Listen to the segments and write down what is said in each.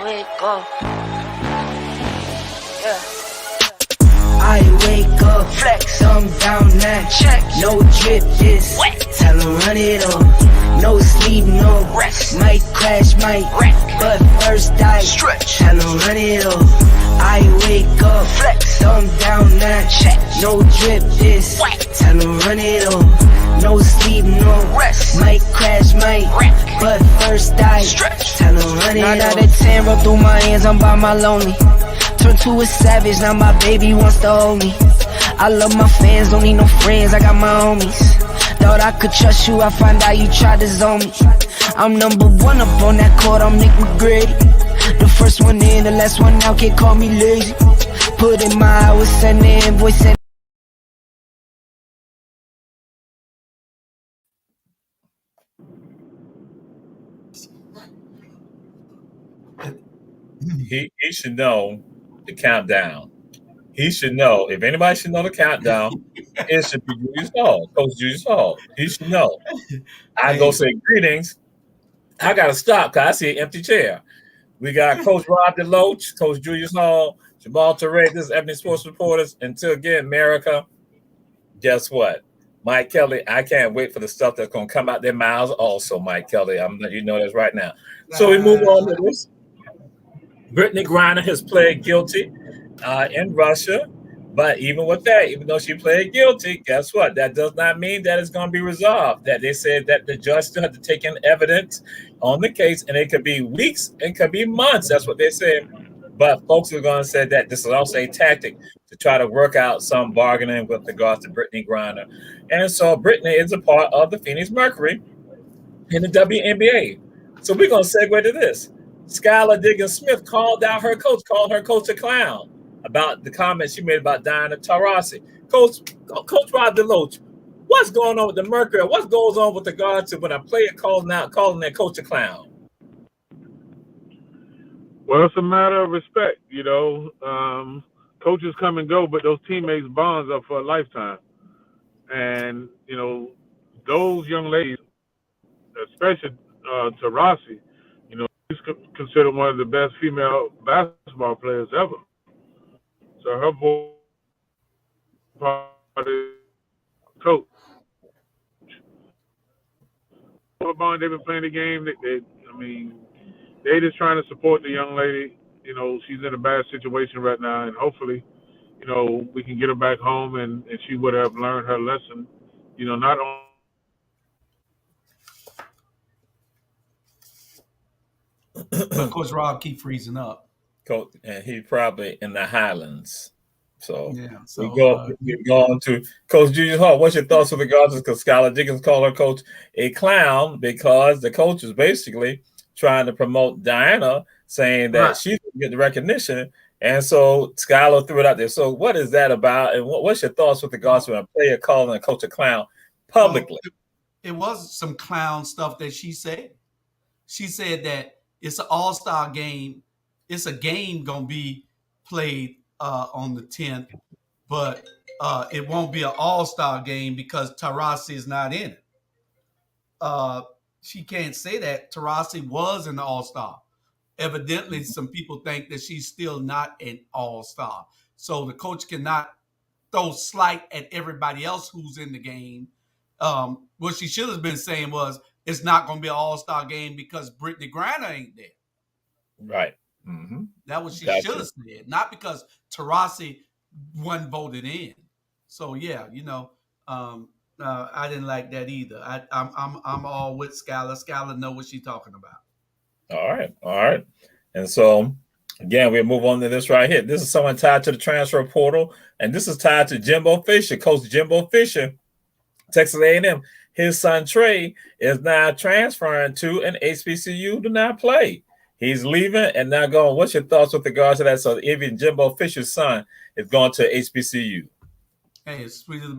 wake up. Yeah. I wake up, flex, thumb down now, check, no drip this, wet. Tell 'em run it up, no sleep, no rest, might crash, might wreck, but first I stretch, tell 'em run it up. I wake up, flex, thumb down now, check, no drip this, wet. Tell 'em run it up, no sleep, no rest, might crash, might wreck, but first I stretch, tell 'em run it up. 9 out of 10 roll through my hands, I'm by my lonely. Turned to a savage, now my baby wants to hold me. I love my fans, don't need no friends, I got my homies. Thought I could trust you, I find out you tried to zone me. I'm number one up on that court, I'm Nick McGrady. The first one in, the last one out, can't call me lazy. Put in my hours, send the invoice, send. He should know the countdown. He should know. If anybody should know the countdown, it should be Julius Hall, Coach Julius Hall. He should know. I go say greetings. I got to stop because I see an empty chair. We got Coach Rob DeLoach, Coach Julius Hall, Jamal Touré. This is Ebony Sports Reporters. Until again, America, guess what? Mike Kelly, I can't wait for the stuff that's going to come out their mouths also, Mike Kelly. I'm letting you know this right now. So we move on to this. Brittney Griner has pled guilty in Russia, but even with that, even though she pled guilty, guess what? That does not mean that it's going to be resolved. That they said that the judge still had to take in evidence on the case, and it could be weeks, it could be months. That's what they said. But folks are going to say that this is also a tactic to try to work out some bargaining with regards to Brittney Griner. And so Brittney is a part of the Phoenix Mercury in the WNBA. So we're going to segue to this. Skylar Diggins-Smith called her coach a clown about the comments she made about Diana Taurasi. Coach Rob DeLoach, what's going on with the Mercury? What goes on with regard to when a player calling their coach a clown? Well, it's a matter of respect, you know. Coaches come and go, but those teammates' bonds are for a lifetime. And, you know, those young ladies, especially Taurasi, you know, she's considered one of the best female basketball players ever. So her voice part of coach. They've been playing the game. They just trying to support the young lady. You know, she's in a bad situation right now, and hopefully, you know, we can get her back home and she would have learned her lesson. You know, not only. But Coach Rob keep freezing up. Coach, and he's probably in the Highlands. So, yeah, we go on to Coach Julius Hall. What's your thoughts with regards to because Skylar Diggins called her coach a clown because the coach is basically trying to promote Diana, saying that she didn't get the recognition. And so Skylar threw it out there. So what is that about? And what's your thoughts with regards to a player calling a coach a clown publicly? Well, it was some clown stuff that she said. She said that it's an all-star game. It's a game going to be played on the 10th, but it won't be an all-star game because Taurasi is not in it. She can't say that. Taurasi was an all-star. Evidently, some people think that she's still not an all-star. So the coach cannot throw slight at everybody else who's in the game. What she should have been saying was, it's not going to be an all-star game because Brittney Griner ain't there. Right. Mm-hmm. That was she should have said, not because Taurasi wasn't voted in. So yeah, you know, I didn't like that either. I'm all with Skylar. Skylar know what she's talking about. All right. And so again, we'll move on to this right here. This is someone tied to the transfer portal, and this is tied to Jimbo Fisher, Coach Jimbo Fisher, Texas A&M. His son Trey is now transferring to an HBCU to not play. He's leaving and now going. What's your thoughts with regards to that? So even Jimbo Fisher's son is going to HBCU. Hey, it's sweet as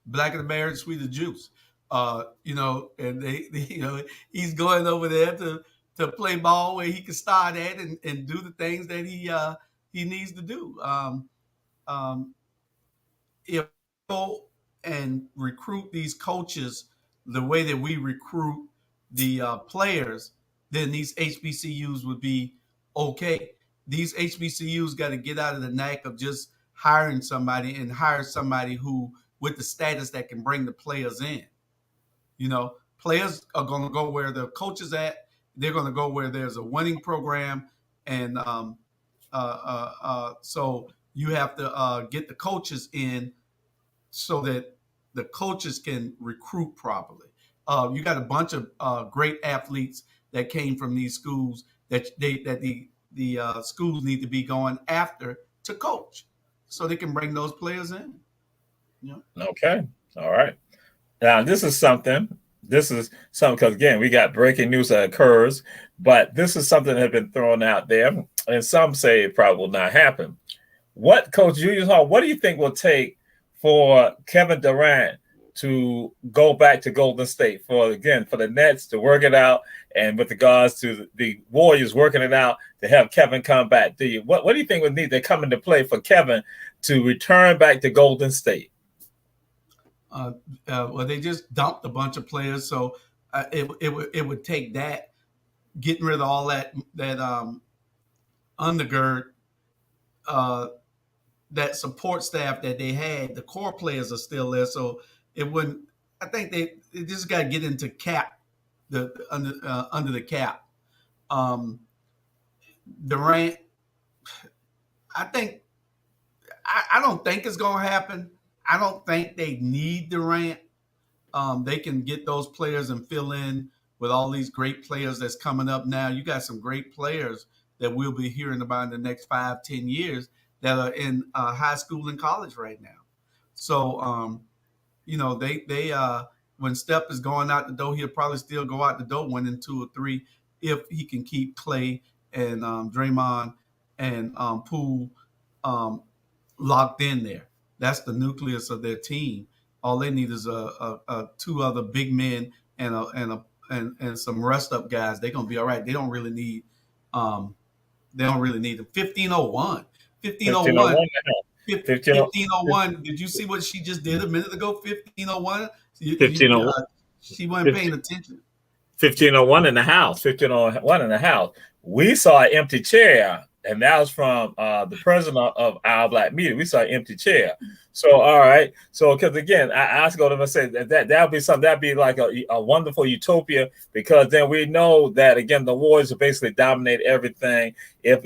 black of the berry, sweet as juice. You know, and they you know, he's going over there to play ball where he can start at and do the things that he needs to do. If go and recruit these coaches the way that we recruit the players, then these HBCUs would be okay. These HBCUs got to get out of the knack of just hiring somebody and hire somebody who with the status that can bring the players in. Players are going to go where the coach is at. They're going to go where there's a winning program, and so you have to get the coaches in so that the coaches can recruit properly. You got a bunch of great athletes that came from these schools that the schools need to be going after to coach, so they can bring those players in. Okay, all right. Now this is something because again we got breaking news that occurs, but this is something that has been thrown out there, and some say it probably will not happen. What, Coach Julius Hall, what do you think will take for Kevin Durant to go back to Golden State for the Nets to work it out, and with regards to the Warriors working it out to have Kevin come back? What do you think would need to come into play for Kevin to return back to Golden State? Well, they just dumped a bunch of players, so it would take that, getting rid of all that undergird, that support staff that they had. The core players are still there, so it wouldn't. I think they just got to get into cap, under the cap. Durant, I don't think it's going to happen. I don't think they need Durant. They can get those players and fill in with all these great players that's coming up now. You got some great players that we'll be hearing about in the next 5-10 years that are in high school and college right now. So, they when Steph is going out the door, he'll probably still go out the door winning 2 or 3 if he can keep Clay and Draymond and Poole locked in there. That's the nucleus of their team. All they need is a 2 other big men and some rest up guys. They're gonna be all right. They don't really need them. 1501. 1501. Did you see what she just did a minute ago? 1501. 1501. She wasn't paying attention. 1501 in the house. 1501 in the house. We saw an empty chair, and that was from the president of Our Black Media. We saw an empty chair. So, all right. So, because again, I go to them and say that would be something, that'd be like a wonderful utopia, because then we know that, again, the Warriors will basically dominate everything if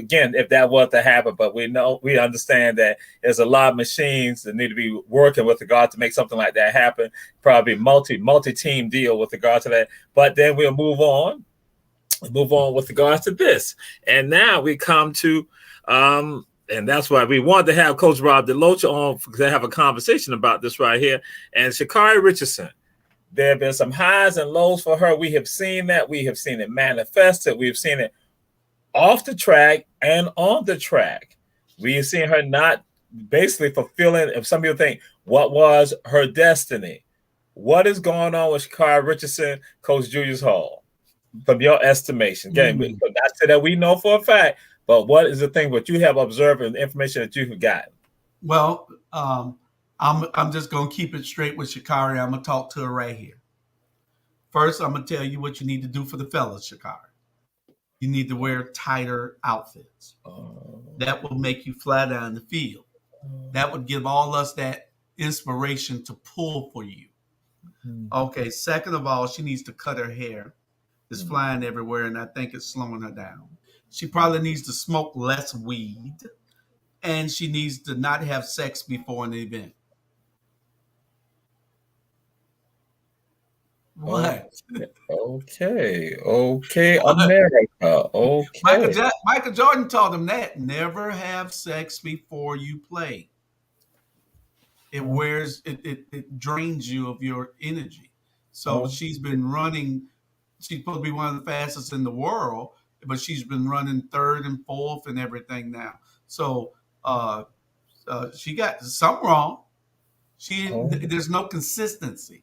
that was to happen. But we understand that there's a lot of machines that need to be working with regard to make something like that happen. Probably multi-team deal with regard to that. But then we'll move on with regards to this. And now we come to and that's why we wanted to have Coach Rob DeLoach on to have a conversation about this right here. And Sha'Carri Richardson, there have been some highs and lows for her. We have seen that. We have seen it manifested. We've seen it off the track and on the track. We have seen her not basically fulfilling, if some people think, what was her destiny. What is going on with Sha'Carri Richardson, Coach Julius Hall, from your estimation? Again, not say that we know for a fact, but what is the thing what you have observed and the information that you've gotten? Well, I'm just gonna keep it straight with Sha'Carri. I'm gonna talk to her right here. First, I'm gonna tell you what you need to do for the fellas, Sha'Carri. You need to wear tighter outfits. That will make you fly down the field. That would give all us that inspiration to pull for you. Okay. Second of all, she needs to cut her hair. It's flying everywhere, and I think it's slowing her down. She probably needs to smoke less weed, and she needs to not have sex before an event. What? Okay, America. Okay. Michael Jordan told him that. Never have sex before you play. It drains you of your energy. So she's been running. She's supposed to be one of the fastest in the world, but she's been running 3rd and 4th and everything now. So she got something wrong. There's no consistency.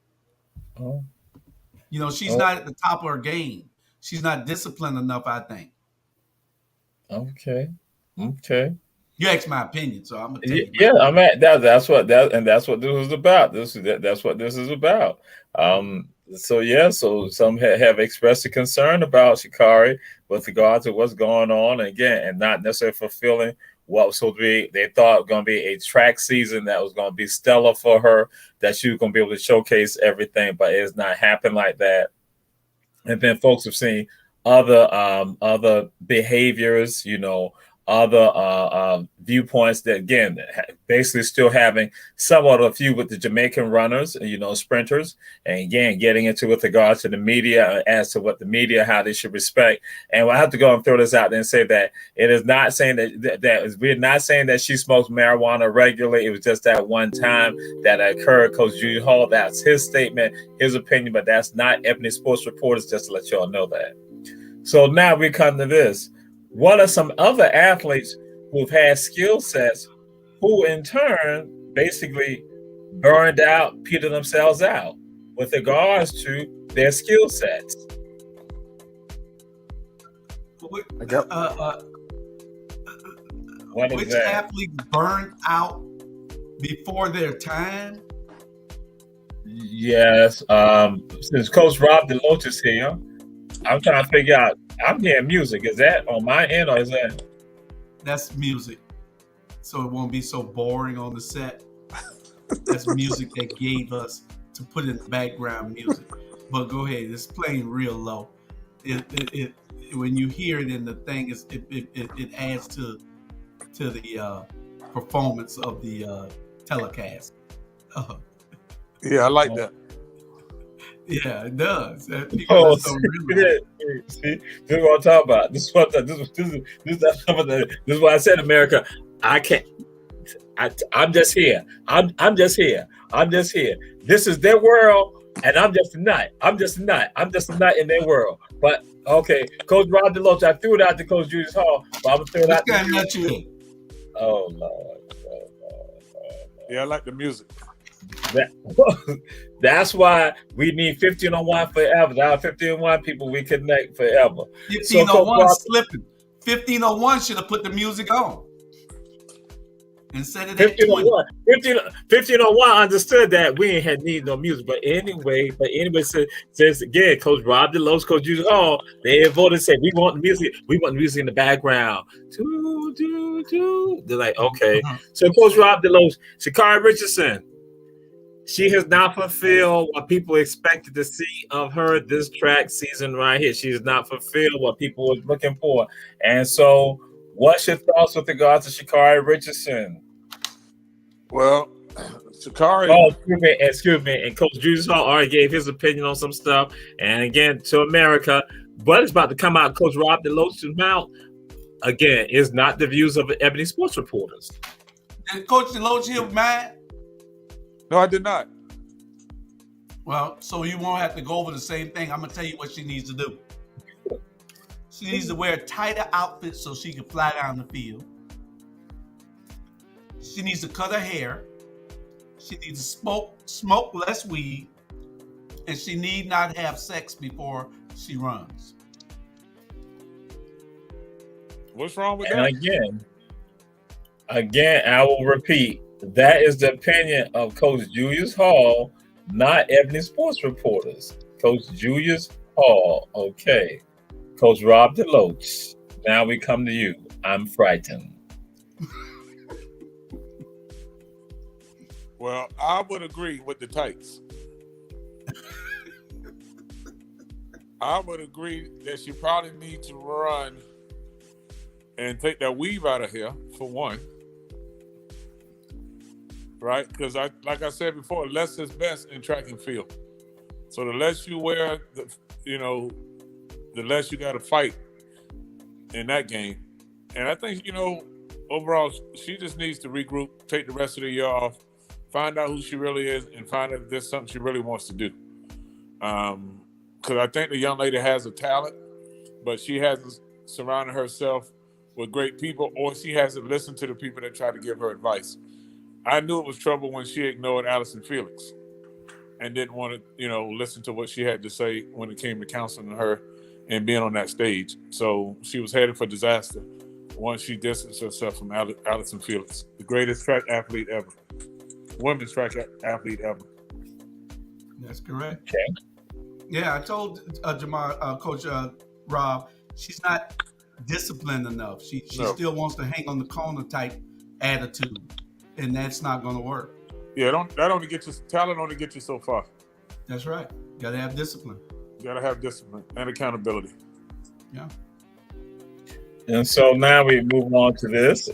She's not at the top of her game. She's not disciplined enough, I think. Okay. You asked my opinion, so I'm gonna tell you. Yeah, that's what this is about. That's what this is about. So some have expressed a concern about Sha'Carri with regard to what's going on again, and not necessarily fulfilling what was supposed to be. They thought going to be a track season that was going to be stellar for her, that she was going to be able to showcase everything, but it's not happened like that. And then folks have seen other behaviors, other viewpoints that again basically still having somewhat of a few with the Jamaican runners, sprinters, and again getting into with regards to the media as to what the media, how they should respect. And I have to go and throw this out there and say that it is not saying that we're not saying that she smokes marijuana regularly. It was just that one time that occurred. Coach Julius Hall, that's his statement, his opinion, but that's not Ebony Sports Reporters, just to let y'all know that. So now we come to this. What are some other athletes who've had skill sets who in turn basically burned out, petered themselves out with regards to their skill sets? Which that? athletes burned out before their time? Yes. Since Coach Rob DeLoach is here, I'm trying to figure out. I'm hearing music. Is that on my end or is that? That's music. So it won't be so boring on the set. That's music that gave us to put in the background music. But go ahead. It's playing real low. It when you hear it in the thing, it adds to the performance of the telecast. Yeah, I like that. Yeah, it does. See, this is what I'm talking about. This is why I said, America, I can't. I'm just here. I'm just here. This is their world, and I'm just a nut. I'm just a nut in their world. But okay, Coach Rob DeLoach, I threw it out to Coach Julius Hall, but I'm gonna throw it out to you. Oh Lord. Yeah, I like the music. That's why we need 15-on-1 forever. There are 15-on-1 people we connect forever. 15-on-1 slipping. 15-on-1 should have put the music on. Instead of that 15-on-1 understood that we ain't had need no music. But anyway says again, Coach Rob DeLoach, Coach Julius Hall, they voted and said we want music in the background. They're like, okay. So Coach Rob DeLoach, Sha'Carri Richardson, she has not fulfilled what people expected to see of her this track season right here. She has not fulfilled what people were looking for. And so, what's your thoughts with regards to Sha'Carri Richardson? Well, Sha'Carri. Oh, excuse me. And Coach Julius Hall already gave his opinion on some stuff. And again, to America, but it's about to come out. Coach Rob DeLoach's mouth again is not the views of Ebony Sports Reporters. Did Coach DeLoach hear mad? No, I did not. Well, so you won't have to go over the same thing. I'm gonna tell you what she needs to do. She needs to wear tighter outfits so she can fly down the field. She needs to cut her hair. She needs to smoke less weed, and she need not have sex before she runs. What's wrong with that? And again, I will repeat. That is the opinion of Coach Julius Hall, not Ebony Sports Reporters. Coach Julius Hall. Okay. Coach Rob DeLoach. Now we come to you. I'm frightened. Well, I would agree with the tights. I would agree that she probably needs to run and take that weave out of here, for one. Right? Because like I said before, less is best in track and field. So the less you wear, the less you got to fight in that game. And I think, overall, she just needs to regroup, take the rest of the year off, find out who she really is, and find out if there's something she really wants to do. Because I think the young lady has a talent, but she hasn't surrounded herself with great people, or she hasn't listened to the people that try to give her advice. I knew it was trouble when she ignored Allison Felix and didn't want to, listen to what she had to say when it came to counseling her and being on that stage. So she was headed for disaster once she distanced herself from Allison Felix, the greatest track athlete ever, women's track athlete ever. That's correct. Okay. Yeah, I told Coach Rob, she's not disciplined enough. She No. still wants to hang on the corner type attitude, and that's not going to work. Yeah, that only get you talent. Only get you so far. That's right. Got to have discipline. You gotta have discipline and accountability. Yeah. And so now we move on to this.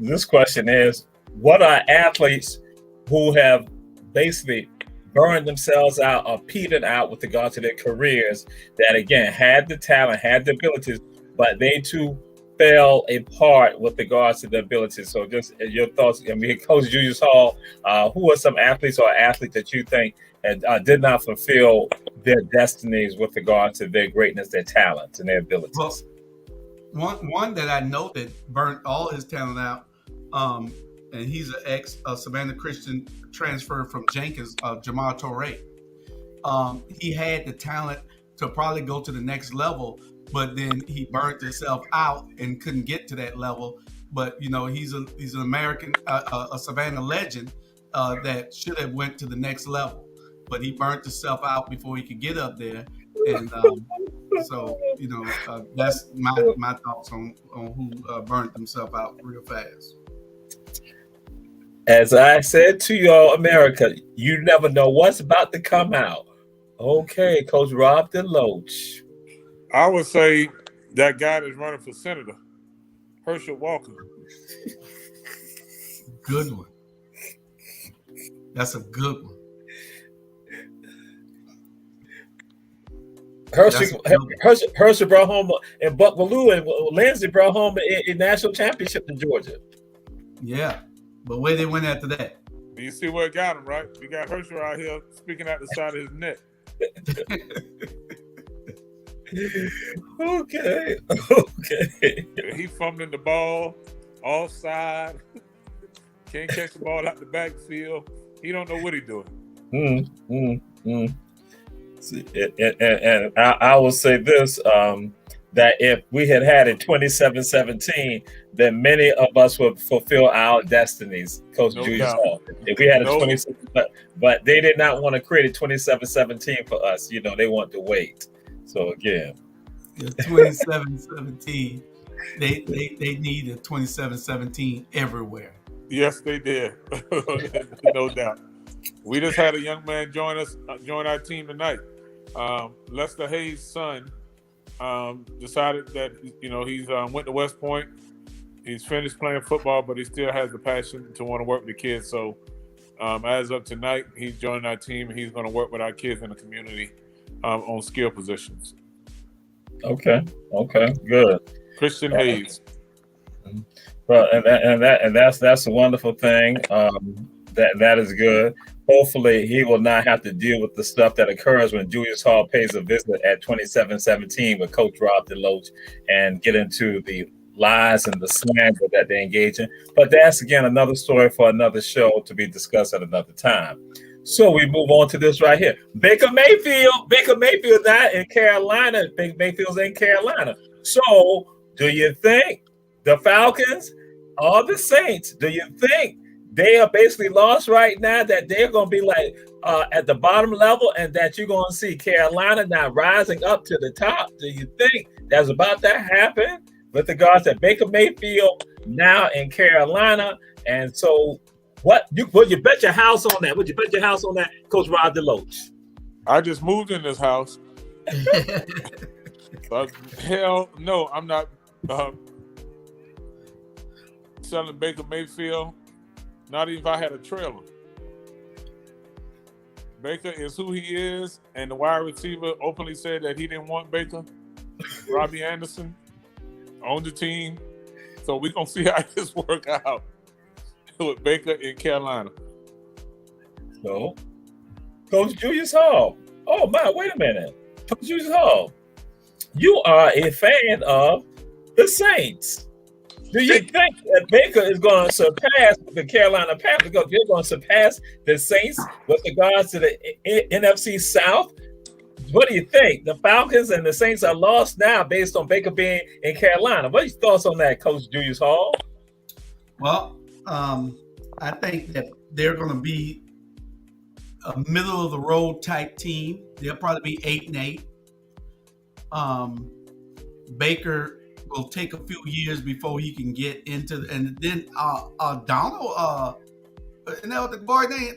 This question is: what are athletes who have basically burned themselves out or petered out with regard to their careers that again had the talent, had the abilities, but they too fell apart with regards to the abilities? So just your thoughts. I mean, Coach Julius Hall, who are some athletes or athletes that you think did not fulfill their destinies with regard to their greatness, their talents, and their abilities? Well, one that I know that burnt all his talent out, and he's an ex Savannah Christian transfer from Jenkins, Jamal Torre. He had the talent to probably go to the next level, but then he burnt himself out and couldn't get to that level. But you know, he's an American, a Savannah legend that should have went to the next level, but he burnt himself out before he could get up there. And so, you know, that's my thoughts on who burnt himself out real fast. As I said to y'all, America, you never know what's about to come out. Okay, Coach Rob DeLoach. I would say that guy that's running for senator, Herschel Walker. Good one. That's a good one. Herschel brought home and Buckaloo and Lindsey brought home a national championship to Georgia. Yeah, but where they went after that? You see where it got him, right? We got Herschel out here speaking out the side of his neck. Okay. He fumbling the ball, offside. Can't catch the ball out the backfield. He don't know what he's doing. And I will say this, that if we had in 27-17, then many of us would fulfill our destinies, Coach Julius Hall. If we had a 27, but they did not want to create a 27-17 for us. You know, they want to wait. So again, 27-17, they need a 27-17 everywhere. Yes, they did. No doubt. We just had a young man join our team tonight. Lester Hayes' son decided that he's went to West Point. He's finished playing football, but he still has the passion to want to work with the kids. So as of tonight, he's joining our team, and he's going to work with our kids in the community on skill positions. Okay, good. Christian Hayes. Well, and that's a wonderful thing. That is good. Hopefully, he will not have to deal with the stuff that occurs when Julius Hall pays a visit at 27-17 with Coach Rob DeLoach and get into the lies and the slander that they engage in. But that's, again, another story for another show to be discussed at another time. So we move on to this right here. Baker Mayfield now in Carolina. Baker Mayfield's in Carolina. So do you think the Falcons or the Saints, do you think they are basically lost right now, that they're going to be like at the bottom level, and that you're going to see Carolina now rising up to the top? Do you think that's about to happen with regards to Baker Mayfield now in Carolina? And so would you bet your house on that? Would you bet your house on that, Coach Rob DeLoach? I just moved in this house. Hell no, I'm not selling Baker Mayfield. Not even if I had a trailer. Baker is who he is, and the wide receiver openly said that he didn't want Baker. Robbie Anderson on the team. So we're going to see how this work out with Baker in Carolina. So, Coach Julius Hall. Oh, my, wait a minute. Coach Julius Hall, you are a fan of the Saints. Do you think that Baker is going to surpass the Carolina Panthers? Because they're going to surpass the Saints with regards to the NFC South? What do you think? The Falcons and the Saints are lost now based on Baker being in Carolina. What are your thoughts on that, Coach Julius Hall? Well, I think that they're going to be a middle of the road type team. They'll probably be 8-8. Baker will take a few years before he can get into, and then Donald, you know what the boy name?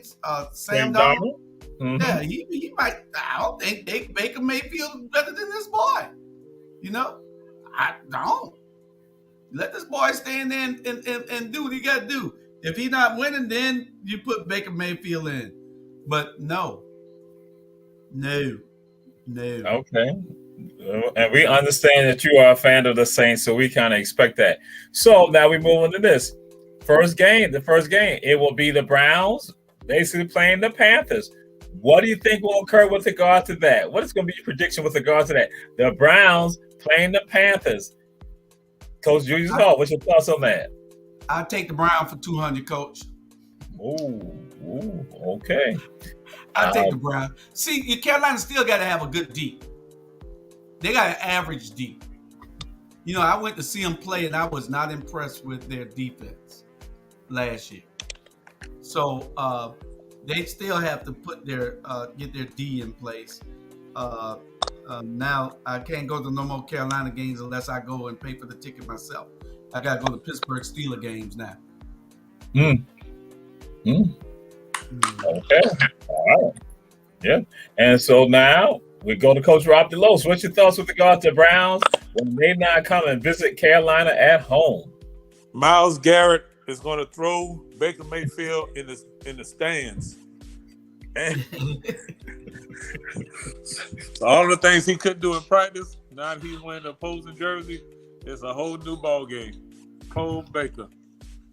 Sam Donald. Mm-hmm. Yeah, he might. I don't think Baker Mayfield better than this boy. You know, I don't. Let this boy stand there and do what he got to do. If he's not winning, then you put Baker Mayfield in. But no. Okay. And we understand that you are a fan of the Saints, so we kind of expect that. So now we move on to this. The first game, it will be the Browns basically playing the Panthers. What do you think will occur with regard to that? What is going to be your prediction with regard to that? The Browns playing the Panthers. Coach Julius Hall, what's your thoughts on that? I'll take the Browns for 200, Coach. Ooh, okay. I'll take the Browns. See, Carolina still got to have a good deep. They got an average deep. You know, I went to see them play, and I was not impressed with their defense last year. So they still have to put get their D in place. Now I can't go to no more Carolina games unless I go and pay for the ticket myself. I got to go to Pittsburgh Steelers games now. Okay. All right. Yeah. And so now we go to Coach Rob DeLose. What's your thoughts with regard to Browns when they not come and visit Carolina at home? Myles Garrett is going to throw Baker Mayfield in the stands. And all the things he couldn't do in practice, now that he's wearing the opposing jersey, it's a whole new ball game. Cole Baker.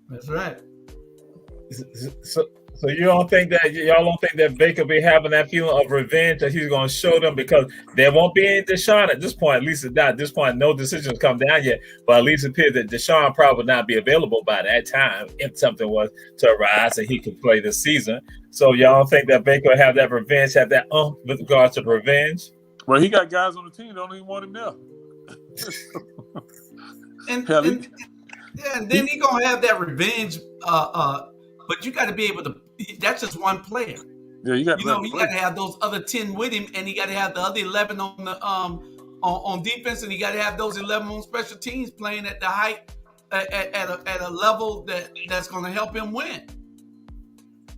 That's right. So y'all don't think that Baker be having that feeling of revenge that he's going to show them, because there won't be any Deshaun at this point. At least not at this point. No decisions come down yet, but at least it appears that Deshaun probably would not be available by that time if something was to arise and he could play this season. So y'all don't think that Baker will have that revenge, have that with regards to revenge? Well, he got guys on the team that don't even want him there. and then he gonna have that revenge. But you got to be able to. That's just one player. Yeah, you got to have those other 10 with him, and he got to have the other 11 on the on defense, and he got to have those 11 on special teams playing at the height at a level that's going to help him win.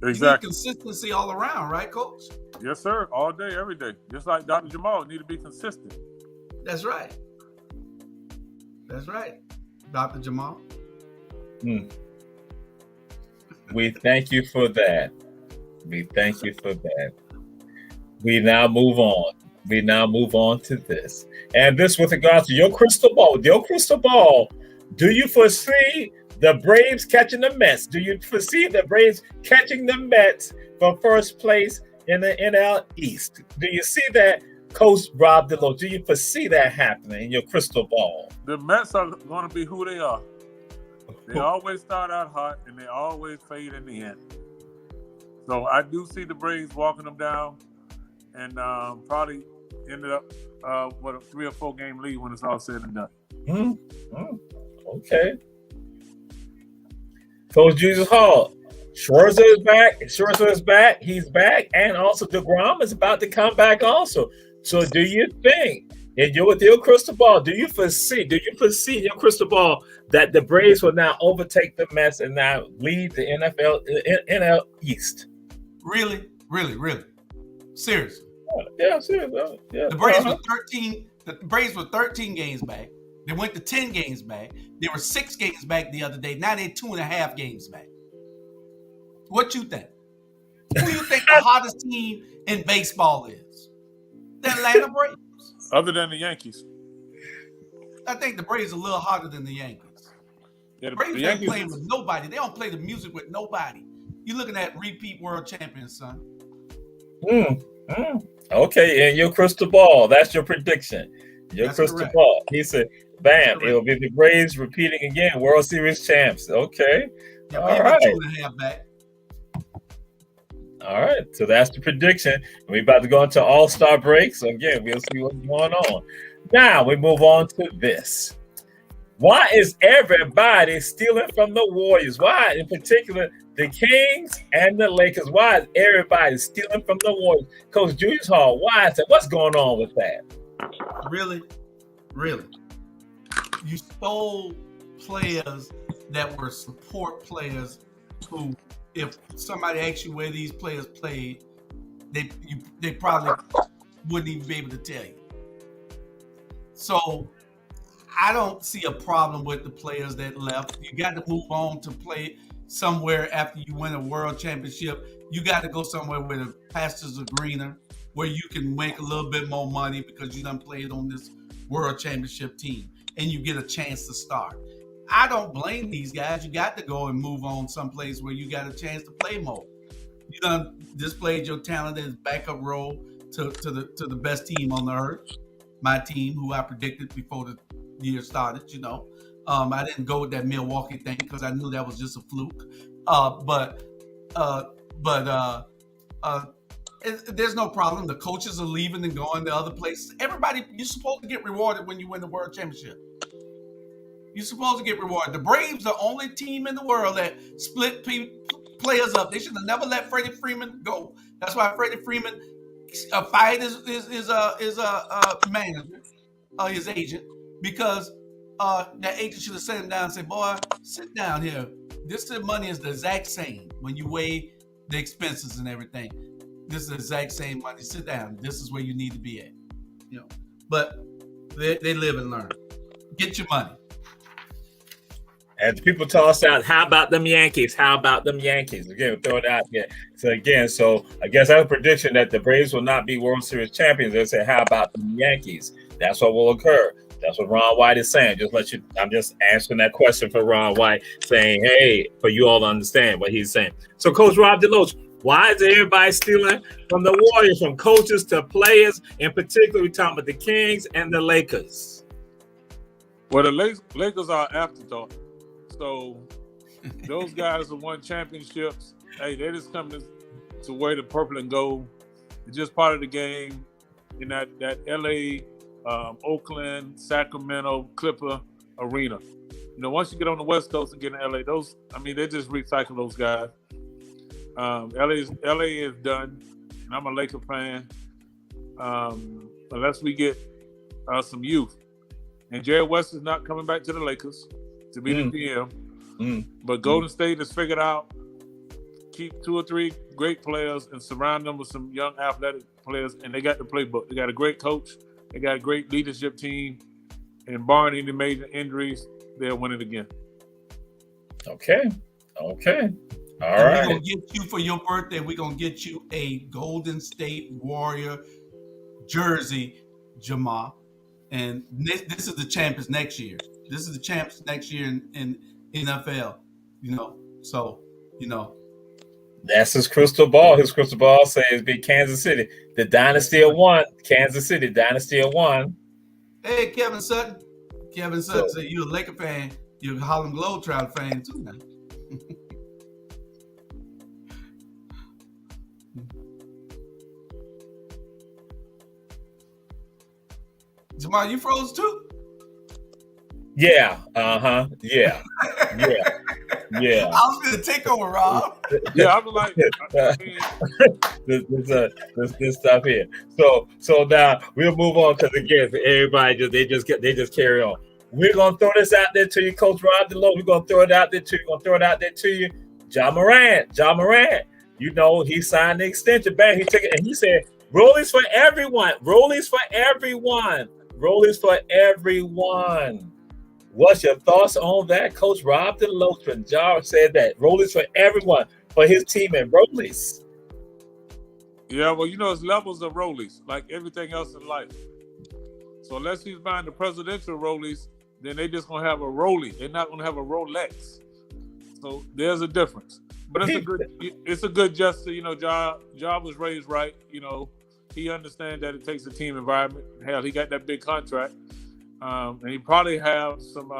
Exactly. You need consistency all around, right, Coach? Yes, sir. All day, every day. Just like Dr. Jamal, need to be consistent. That's right. Dr. Jamal. We thank you for that. We now move on to this. And this with regards to your crystal ball. Do you foresee the Braves catching the Mets? Do you foresee the Braves catching the Mets for first place in the NL East? Do you see that, Coach Rob DeLose? Do you foresee that happening in your crystal ball? The Mets are going to be who they are. They always start out hot, and they always fade in the end. So I do see the Braves walking them down, and probably ended up with a 3 or 4 game lead when it's all said and done. Okay. Coach Jesus Hall, Scherzer is back. He's back, and also DeGrom is about to come back also. So do you think, and you're with your crystal ball, do you foresee in your crystal ball that the Braves will now overtake the Mets and now lead the NL East? Really? Seriously? Yeah, seriously. Yeah. The Braves were 13. The Braves were 13 games back. They went to 10 games back. They were 6 games back the other day. Now they're 2.5 games back. What you think? Who do you think the hottest team in baseball is? The Atlanta Braves. Other than the Yankees. I think the Braves are a little hotter than the Yankees. Yeah, the Braves the ain't playing with nobody. They don't play the music with nobody. You're looking at repeat world champions, son. Okay, and your crystal ball, that's your prediction. That's crystal correct. ball. He said, bam, it will be the Braves repeating again, World Series champs. Okay. Yeah, all right. 2.5 back. All right, so that's the prediction. We're about to go into All-Star break. So again, we'll see what's going on. Now we move on to this. Why is everybody stealing from the Warriors? Why, in particular, the Kings and the Lakers? Why is everybody stealing from the Warriors? Coach Julius Hall, why is that? What's going on with that? Really? You stole players that were support players who, if somebody asked you where these players played, they probably wouldn't even be able to tell you. So I don't see a problem with the players that left. You got to move on to play somewhere after you win a world championship. You got to go somewhere where the pastures are greener, where you can make a little bit more money because you done played on this world championship team and you get a chance to start. I don't blame these guys. You got to go and move on someplace where you got a chance to play more. You done displayed your talent as backup role to the best team on the earth, my team, who I predicted before the year started. I didn't go with that Milwaukee thing because I knew that was just a fluke. There's no problem. The coaches are leaving and going to other places. Everybody, you're supposed to get rewarded when you win the world championship. You're supposed to get rewarded. The Braves are the only team in the world that split players up. They should have never let Freddie Freeman go. That's why Freddie Freeman fired his manager, his agent, because that agent should have sat him down and said, "Boy, sit down here. This money is the exact same when you weigh the expenses and everything. This is the exact same money. Sit down. This is where you need to be at." But they live and learn. Get your money. And people toss out, how about them Yankees? How about them Yankees? Again, throw it out there. So I guess that's a prediction that the Braves will not be World Series champions. They say, how about them Yankees? That's what will occur. That's what Ron White is saying. I'm just answering that question for Ron White, saying, hey, for you all to understand what he's saying. So, Coach Rob DeLoach, why is everybody stealing from the Warriors, from coaches to players? In particular, we're talking about the Kings and the Lakers. Well, the Lakers are afterthought. So those guys have won championships. Hey, they just come to wear the purple and gold. It's just part of the game in that LA, Oakland, Sacramento, Clipper arena. Once you get on the West Coast and get in LA, they just recycle those guys. LA is done, and I'm a Laker fan. Unless we get some youth. And Jerry West is not coming back to the Lakers to be the GM. But Golden State has figured out, keep 2 or 3 great players and surround them with some young athletic players, and they got the playbook. They got a great coach. They got a great leadership team. And barring any major injuries, they'll win it again. Okay. All right. We're going to get you for your birthday, we're going to get you a Golden State Warrior jersey, Jamal. And this is the champions next year. This is the champs next year in NFL, That's his crystal ball. His crystal ball says be Kansas City. The dynasty of one. Kansas City, dynasty of one. Hey, Kevin Sutton. Said you're a Laker fan. You're a Harlem Globetrotter fan too now. Jamal, you froze too? Yeah. Yeah. I was gonna take over, Rob. Yeah, I was like, this stuff here. So now we'll move on because again, everybody they just carry on. We're gonna throw this out there to you, Coach Rob DeLoach. We're gonna throw it out there to you. Ja Morant. He signed the extension back. He took it and he said, "Rollies for everyone. Rollies for everyone. Rollies for everyone." What's your thoughts on that, Coach Rob DeLoach? When Ja said that rollies for everyone, for his team and rollies. Yeah, well, it's levels of rollies, like everything else in life. So unless he's buying the presidential rollies, then they just gonna have a rollie. They're not gonna have a Rolex. So there's a difference. But it's a good gesture. Ja was raised right. He understands that it takes a team environment. Hell, he got that big contract. And he probably have some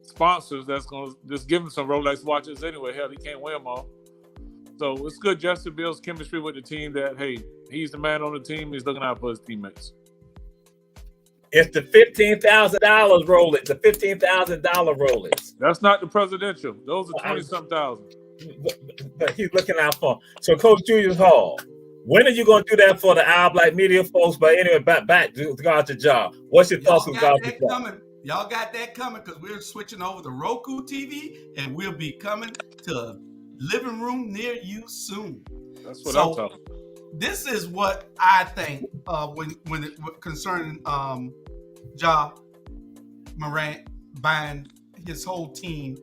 sponsors that's going to just give him some Rolex watches anyway. Hell, he can't wear them all. So it's good just to build chemistry with the team that, hey, he's the man on the team. He's looking out for his teammates. It's the $15,000 Rolex. The $15,000 Rolex. That's not the presidential. Those are 20-something thousand. But he's looking out for. So, Coach Julius Hall, when are you going to do that for the Our Black Media folks? But anyway, back to God's job. What's your thoughts with God's job? Y'all got that coming because we're switching over to Roku TV and we'll be coming to a living room near you soon. That's what I'm talking about. This is what I think when it concerning Ja Morant buying his whole team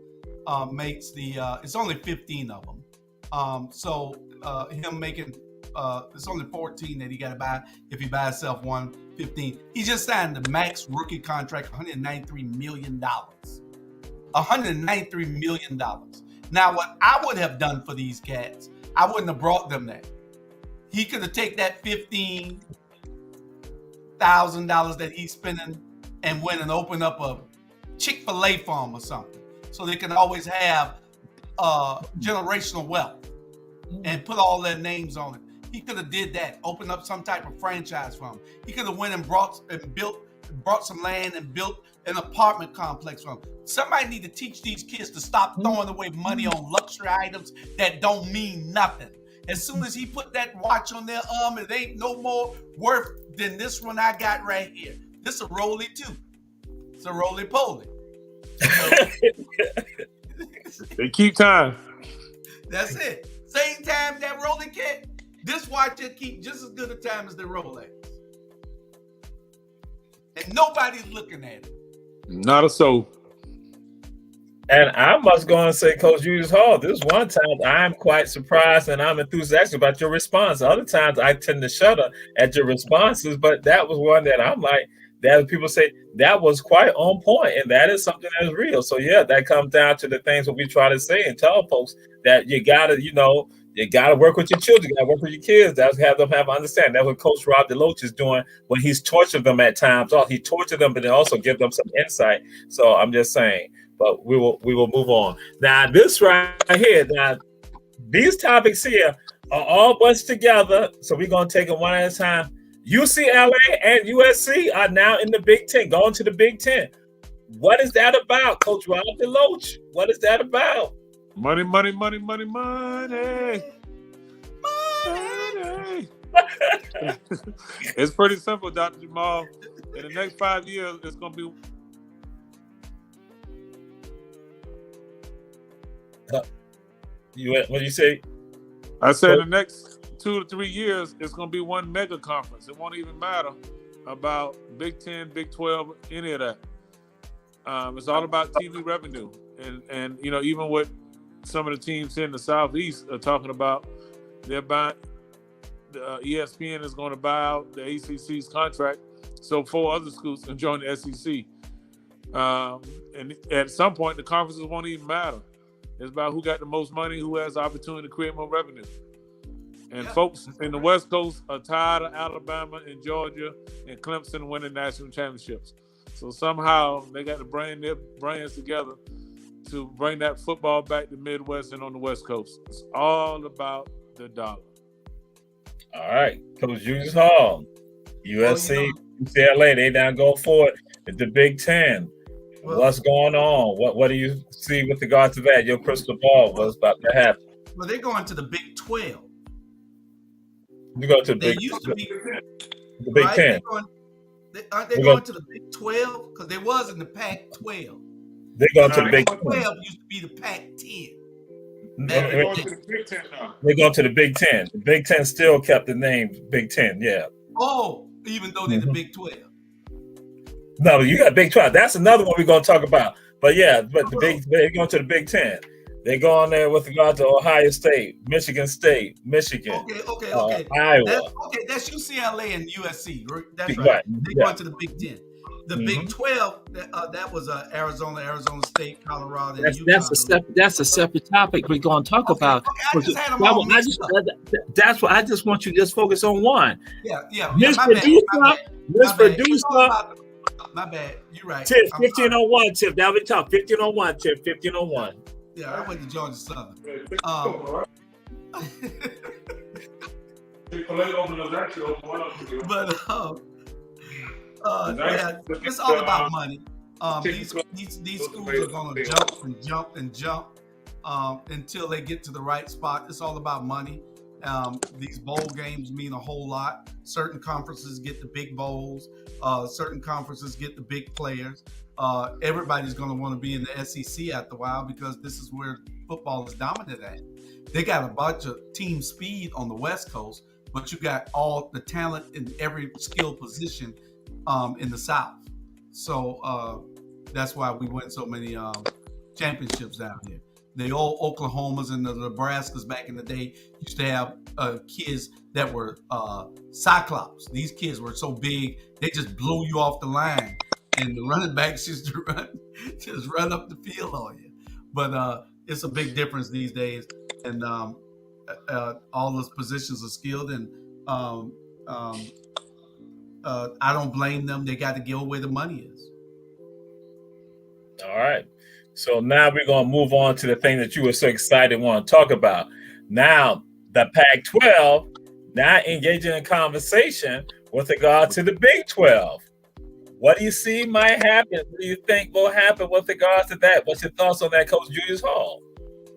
makes the it's only 15 of them. So him making it's only 14 that he got to buy if he buys himself 115. He just signed the max rookie contract, $193 million. $193 million. Now, what I would have done for these cats, I wouldn't have brought them that. He could have taken that $15,000 that he's spending and went and opened up a Chick-fil-A farm or something, so they can always have generational wealth and put all their names on it. He could have did that, opened up some type of franchise for them. He could have went and brought some land and built an apartment complex for them. Somebody need to teach these kids to stop throwing away money on luxury items that don't mean nothing. As soon as he put that watch on their arm, it ain't no more worth than this one I got right here. This a Roly too. It's a Roly Poly. They keep time. That's it. Same time that Roly kit. This watch will keep just as good a time as the Rolex. And nobody's looking at it. Not a soul. And I must go and say, Coach Julius Hall, this one time I'm quite surprised and I'm enthusiastic about your response. Other times I tend to shudder at your responses, but that was one that I'm like, that people say that was quite on point, and that is something that is real. So yeah, that comes down to the things that we try to say and tell folks that you gotta, you gotta work with your children, you gotta work with your kids. That's have them have understanding. That's what Coach Rob DeLoach is doing when he's tortured them at times. Oh, he tortured them, but then also give them some insight. So I'm just saying. But we will move on. Now, this right here, now these topics here are all bunched together. So we're gonna take them one at a time. UCLA and USC are now in the Big Ten, going to the Big Ten. What is that about, Coach Rob DeLoach? What is that about? Money, money, money, money, money. Money. It's pretty simple, Dr. Jamal. In the next 5 years, it's gonna be. What do you say? I said the next 2 to 3 years, it's going to be one mega conference. It won't even matter about Big 10, Big 12, any of that. It's all about TV revenue. And even what some of the teams here in the Southeast are talking about, they're buying, ESPN is going to buy out the ACC's contract, so 4 other schools can join the SEC. And at some point, the conferences won't even matter. It's about who got the most money, who has the opportunity to create more revenue. And folks in the West Coast are tired of Alabama and Georgia and Clemson winning national championships. So somehow they got to bring their brains together to bring that football back to Midwest and on the West Coast. It's all about the dollar. All right, Coach Julius Hall, USC, UCLA, they now go for it at the Big Ten. Well, what's going on? What do you see with regard to that? Your crystal ball, what's about to happen? Well, they're going to the Big 12. You go to the Big 10. Aren't they going to the Big 12? Because they was in the Pac-12. They go to the Big 10. 12 used to be the Pac-10. They're going to the Big 10 now. They go to the Big 10. The Big 10 still kept the name Big 10, yeah. Oh, even though they're the Big 12. No, you got Big 12. That's another one we're going to talk about. But yeah, they're going to the Big 10. They go on there with regard to Ohio State, Michigan State, Michigan. Okay. Iowa. That's UCLA and USC. That's right. Right. They're going to the Big 10. The Big 12, that was Arizona State, Colorado, and Utah. That's a separate topic we're going to talk about. I just had them all mixed up. That's what I just want you to just focus on one. Yeah. Miss Producer. My bad. You're right. Tip, 1501, Tip. Now we talk 1501, Tip, 1501. Yeah, I went to Georgia Southern. Yeah, it's all about money. These schools are going to jump and jump and jump until they get to the right spot. It's all about money. These bowl games mean a whole lot. Certain conferences get the big bowls. Certain conferences get the big players. Everybody's going to want to be in the SEC after a while because this is where football is dominant at. They got a bunch of team speed on the West Coast, but you got all the talent in every skill position in the South. So that's why we win so many championships down here. The old Oklahomas and the Nebraskas back in the day used to have kids that were cyclops. These kids were so big, they just blew you off the line. And the running backs used to run up the field on you. But it's a big difference these days. And all those positions are skilled. And I don't blame them. They got to go where the money is. All right. So now we're going to move on to the thing that you were so excited want to talk about. Now, the Pac-12 now engaging in conversation with regard to the Big 12. What do you see might happen? What do you think will happen with regards to that? What's your thoughts on that, Coach Julius Hall?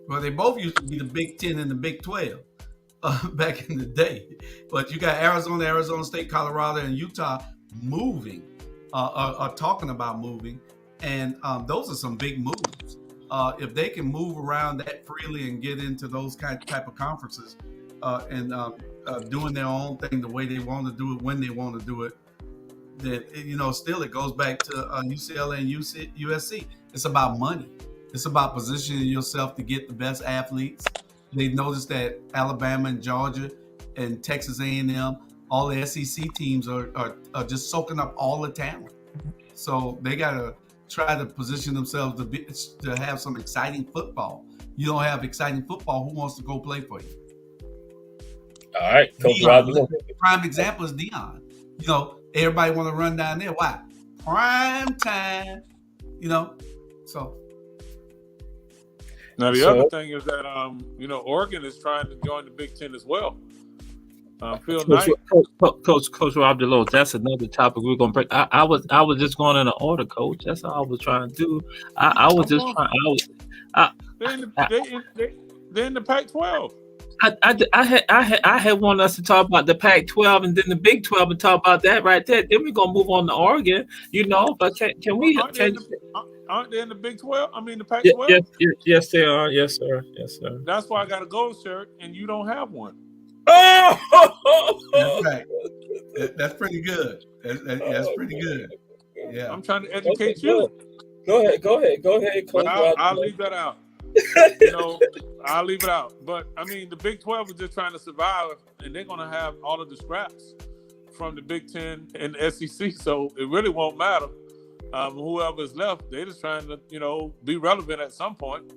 Well, they both used to be the Big 10 and the Big 12 back in the day. But you got Arizona State, Colorado, and Utah moving, are talking about moving. And those are some big moves. If they can move around that freely and get into those type of conferences and doing their own thing the way they want to do it, when they want to do it, that still it goes back to UCLA and USC. It's about money. It's about positioning yourself to get the best athletes. They noticed that Alabama and Georgia and Texas A&M, all the SEC teams are just soaking up all the talent. So they got to try to position themselves to have some exciting football. You don't have exciting football, who wants to go play for you? All right, Coach Rob. Prime example is Dion. Everybody want to run down there. Why? Prime time. So. Now the other thing is that Oregon is trying to join the Big Ten as well. Phil Knight. Coach Rob DeLoach, that's another topic we're gonna break. I was just going in the order, Coach. That's all I was trying to do. I was just trying. They're in the Pac-12. I had wanted us to talk about the Pac-12 and then the Big 12 and talk about that right there. Then we're gonna move on to Oregon, But can we? Aren't they in the Big 12? I mean the Pac-12. Yes, they are. Yes, sir. That's why I got a gold shirt and you don't have one. That's right. That's pretty good. That's pretty good. Yeah. I'm trying to educate you. Go ahead, Coach. I'll leave that out. I'll leave it out. But I mean, the Big 12 is just trying to survive, and they're going to have all of the scraps from the Big 10 and the SEC. So it really won't matter. Whoever's left, they're just trying to, be relevant at some point.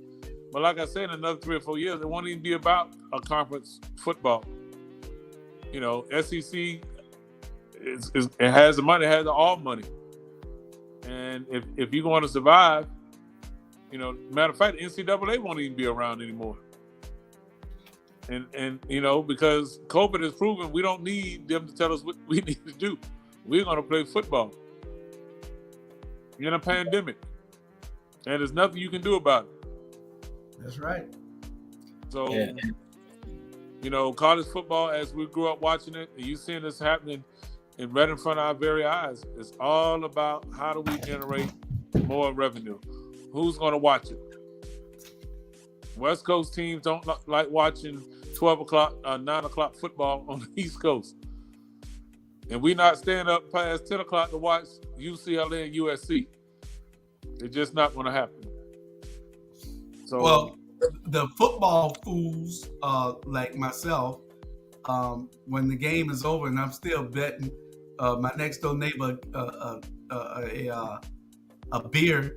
But like I said, in another 3 or 4 years, it won't even be about a conference football. SEC it has the money, it has all money. And if you're going to survive, matter of fact, the NCAA won't even be around anymore. And because COVID has proven we don't need them to tell us what we need to do. We're going to play football in a pandemic. And there's nothing you can do about it. That's right. So, college football, as we grew up watching it, and you seeing this happening right in front of our very eyes, it's all about how do we generate more revenue. Who's going to watch it? West Coast teams don't like watching 12 o'clock, 9 o'clock football on the East Coast. And we not staying up past 10 o'clock to watch UCLA and USC. It's just not going to happen. So, well, the football fools like myself, when the game is over and I'm still betting my next door neighbor a beer,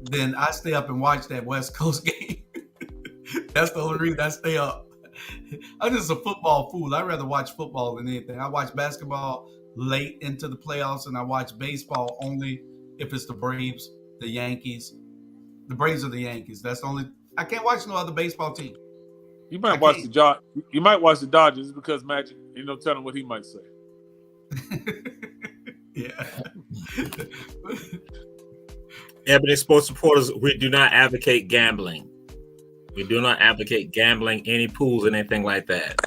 then I stay up and watch that West Coast game. That's the only reason I stay up. I'm just a football fool. I'd rather watch football than anything. I watch basketball late into the playoffs, and I watch baseball only if it's the Braves, the Yankees. The Braves or the Yankees. That's the only. I can't watch no other baseball team. You might watch You might watch the Dodgers because Magic. Tell him what he might say. Yeah. Ebony Sports Reporters, we do not advocate gambling. We do not advocate gambling, any pools, anything like that.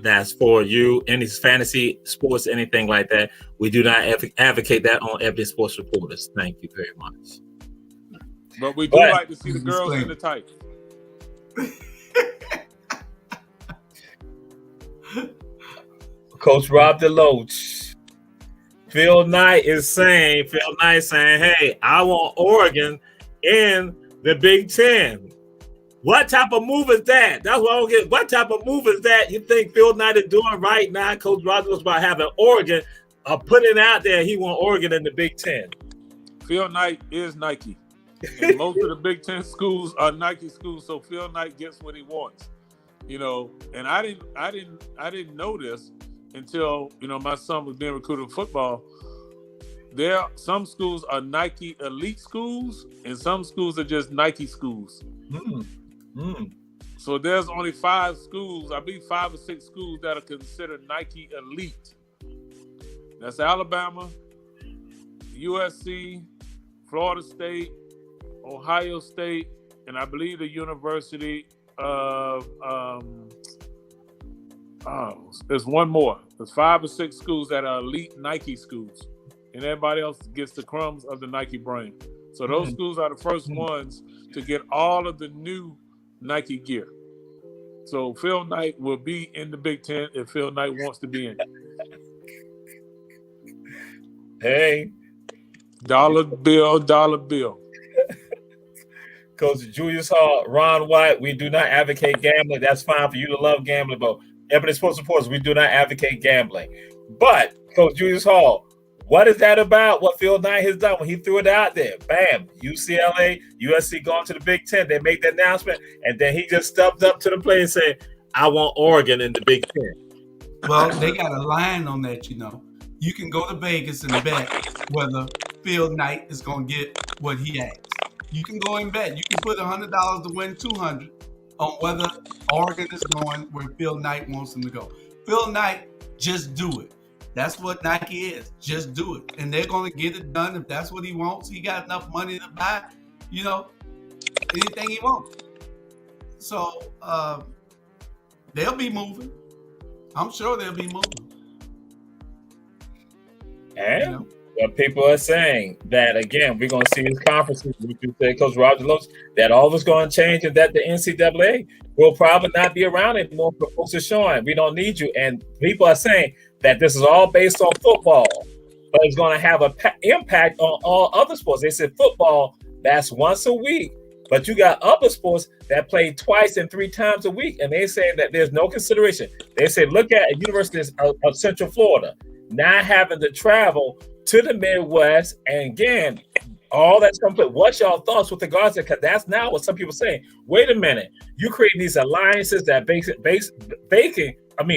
That's for you, any fantasy sports, anything like that. We do not advocate that on Ebony Sports Reporters. Thank you very much. But we do like to see the girls in the tights. Coach Rob DeLoach. Phil Knight is saying, hey, I want Oregon in the Big Ten. What type of move is that? That's what I don't get. What type of move is that you think Phil Knight is doing right now? Coach Rob was about having Oregon, putting out there he want Oregon in the Big Ten. Phil Knight is Nike. And most of the Big Ten schools are Nike schools, so Phil Knight gets what he wants. You know, and I didn't know this until, you know, my son was being recruited in football. Some schools are Nike elite schools, and some schools are just Nike schools. So there's only 5 schools, I believe 5 or 6 schools that are considered Nike elite. That's Alabama, USC, Florida State, Ohio State, and I believe the University of there's one more. There's 5 or 6 schools that are elite Nike schools, and everybody else gets the crumbs of the Nike brand. So those schools are the first ones to get all of the new Nike gear. So Phil Knight will be in the Big Ten if Phil Knight wants to be in. Hey. Dollar bill. Coach Julius Hall, Ron White, we do not advocate gambling. That's fine for you to love gambling, but Ebony Sports Reporters, we do not advocate gambling. But, Coach Julius Hall, what is that about, what Phil Knight has done when he threw it out there? Bam, UCLA, USC going to the Big Ten. They make the announcement, and then he just stepped up to the plate and said, I want Oregon in the Big Ten. Well, they got a line on that, you know. You can go to Vegas and bet whether Phil Knight is going to get what he asks. You can go and bet. You can put $100 to win $200 on whether Oregon is going where Phil Knight wants them to go. Phil Knight, just do it. That's what Nike is. Just do it. And they're going to get it done if that's what he wants. He got enough money to buy, you know, anything he wants. So they'll be moving. I'm sure they'll be moving. And you know? what people are saying that, again, we're going to see these conferences, which you say, Coach Roger Loach, that all is going to change and that the NCAA will probably not be around anymore. For folks are showing, we don't need you. And people are saying that this is all based on football, but it's going to have an impact on all other sports. They said football, that's once a week, but you got other sports that play twice and 3 times a week. And they say that there's no consideration. They say, look at University of Central Florida, not having to travel to the Midwest, and again, all that's complete. What's your thoughts with regards to, because that's now what some people are saying. Wait a minute, you create these alliances that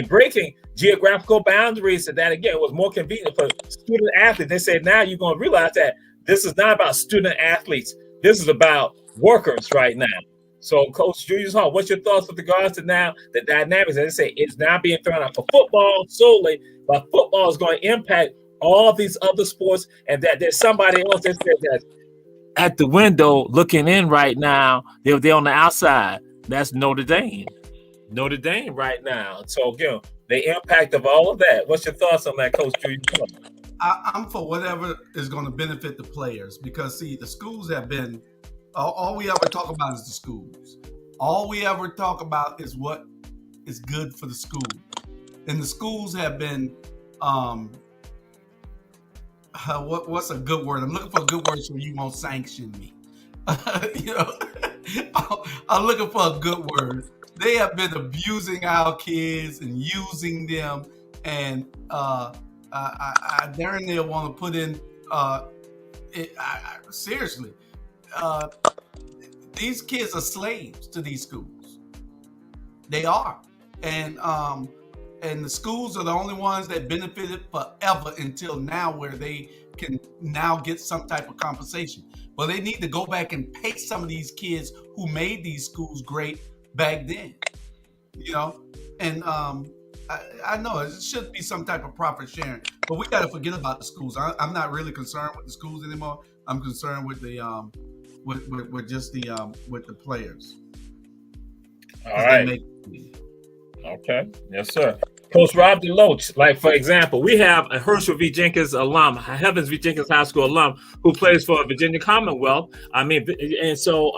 breaking geographical boundaries, and that again was more convenient for student athletes. They say now you're going to realize that this is not about student athletes. This is about workers right now. So, Coach Julius Hall, what's your thoughts with regards to now the dynamics? As they say, it's not being thrown out for football solely, but football is going to impact all these other sports, and that there's somebody else that says that at the window looking in right now. They're on the outside. That's Notre Dame. Notre Dame right now. So again, the impact of all of that. What's your thoughts on that, Coach Julius Hall? I'm for whatever is going to benefit the players, because see, the schools have been all we ever talk about is the schools. All we ever talk about is what is good for the school, and the schools have been what's a good word? I'm looking for a good word so you won't sanction me. You know, I'm looking for a good word. They have been abusing our kids and using them, and I darn near want to put in. Seriously, these kids are slaves to these schools. They are, and the schools are the only ones that benefited forever until now, where they can now get some type of compensation. But they need to go back and pay some of these kids who made these schools great back then, you know. And I know it should be some type of profit sharing, but we got to forget about the schools. I'm not really concerned with the schools anymore. I'm concerned with the with just the with the players. All right. Okay. Yes, sir. Coach Rob DeLoach, like, for example, we have a Herschel V. Jenkins alum, Heavens V. Jenkins High School alum, who plays for Virginia Commonwealth. I mean, and so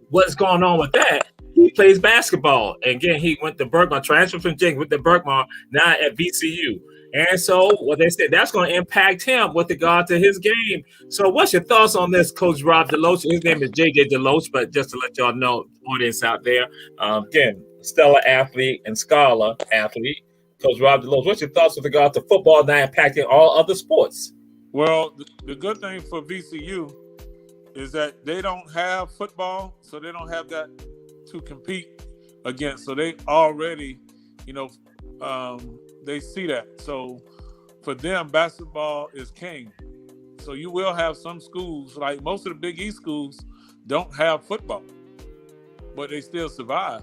what's going on with that? He plays basketball. And again, he went to Berkmar, transferred from Jenkins, went to Berkmar, now at VCU. And so what they said, that's going to impact him with regard to his game. So what's your thoughts on this, Coach Rob DeLoach? His name is JJ DeLoach, but just to let y'all know, audience out there, again, stellar athlete and scholar athlete, Coach Rob DeLoach. What's your thoughts with regard to football now impacting all other sports? Well, the good thing for VCU is that they don't have football, so they don't have that to compete against. So they already, they see that. So for them, basketball is king. So you will have some schools, like most of the Big East schools, don't have football, but they still survive.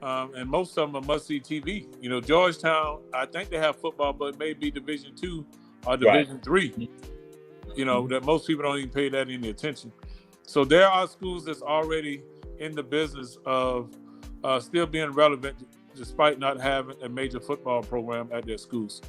And most of them are must-see TV. Georgetown, I think they have football, but maybe Division II or Division III. That most people don't even pay that any attention. So there are schools that's already in the business of still being relevant despite not having a major football program at their schools.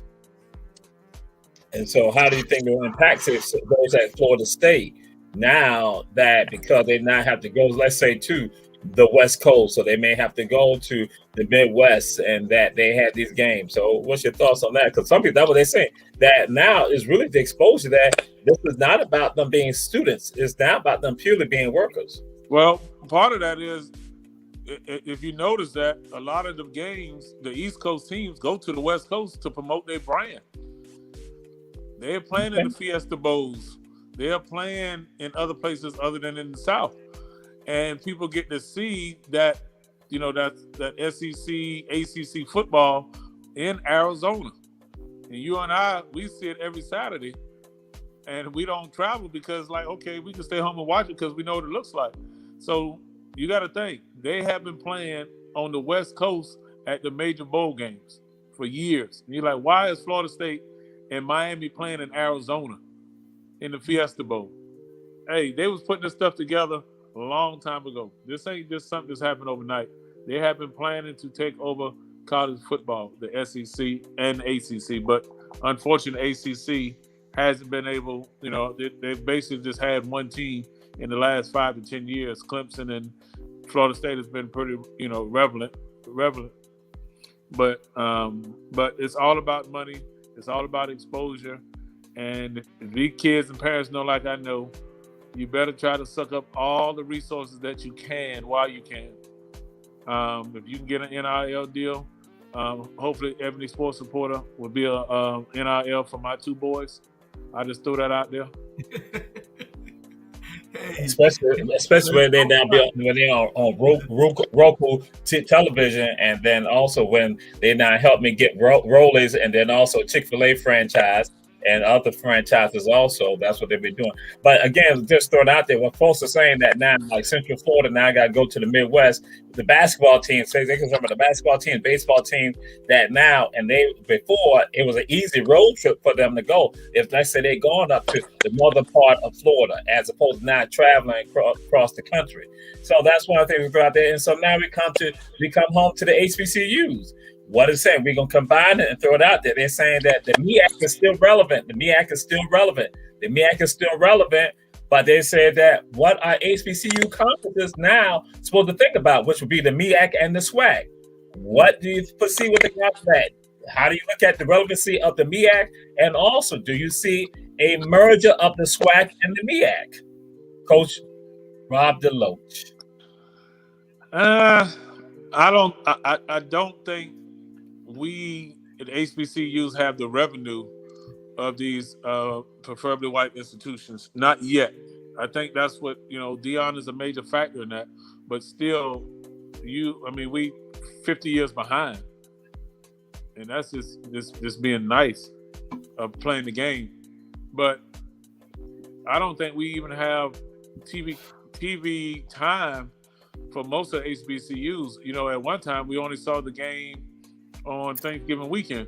And so how do you think it will impact those at Florida State now that because they now have to go, let's say, to the West Coast, so they may have to go to the Midwest and that they had these games. So what's your thoughts on that? Because some people, that's what they're saying, that now is really the exposure that this is not about them being students. It's now about them purely being workers. Well, part of that is, if you notice that a lot of the games, the East Coast teams go to the West Coast to promote their brand. They're playing in the Fiesta Bowls. They're playing in other places other than in the South. And people get to see that, that SEC, ACC football in Arizona. And you and I, we see it every Saturday. And we don't travel because, okay, we can stay home and watch it because we know what it looks like. So you got to think, they have been playing on the West Coast at the major bowl games for years. And you're like, why is Florida State and Miami playing in Arizona in the Fiesta Bowl? Hey, they was putting this stuff together a long time ago. This ain't just something that's happened overnight. They have been planning to take over college football, the SEC and the ACC, but unfortunately, ACC hasn't been able, they've basically just had one team in the last 5 to 10 years. Clemson and Florida State has been pretty, relevant. But it's all about money. It's all about exposure. And if these kids and parents know, like I know, you better try to suck up all the resources that you can while you can. If you can get an NIL deal, hopefully Ebony Sports Reporter will be a NIL for my two boys. I just threw that out there. Especially when they now be when they're on Roku television, and then also when they now help me get Rollies, and then also Chick-fil-A franchise and other franchises also. That's what they've been doing. But again, just throw it out there, when folks are saying that now, like Central Florida now got to go to the Midwest, the basketball team, say they can talk about the basketball team, baseball team, that now, and they before it was an easy road trip for them to go. If let's say they're going up to the northern part of Florida, as opposed to not traveling across the country. So that's one of the things we go out there. And so now we come home to the HBCUs. What is saying? We're going to combine it and throw it out there. They're saying that the MEAC is still relevant. The MEAC is still relevant. But they said that what are HBCU conferences now supposed to think about, which would be the MEAC and the SWAC. What do you foresee with regard to that? How do you look at the relevancy of the MEAC? And also, do you see a merger of the SWAC and the MEAC? Coach Rob DeLoach. I don't think we at HBCUs have the revenue of these preferably white institutions. Not yet. I think that's what, Dion is a major factor in that. But still, we 50 years behind. And that's just being nice of playing the game. But I don't think we even have TV time for most of the HBCUs. At one time, we only saw the game on Thanksgiving weekend.